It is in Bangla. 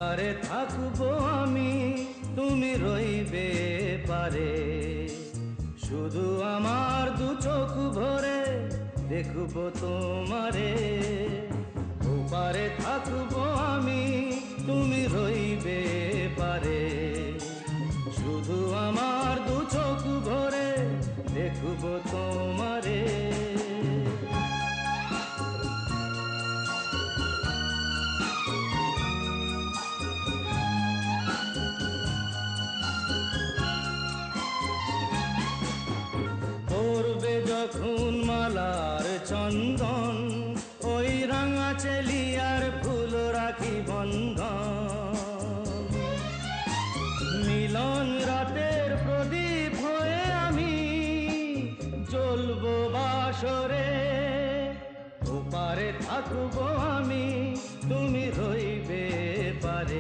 আরে থাকবো আমি, তুমি রইবে পারে, শুধু আমার দু চোখ ভরে দেখবো তোমারে। ওপারে থাকবো আমি, তুমি রইবে পারে, শুধু আমার দু চোখ ভরে দেখবো তোমারে। পড়বে যখন মালার চন্দন,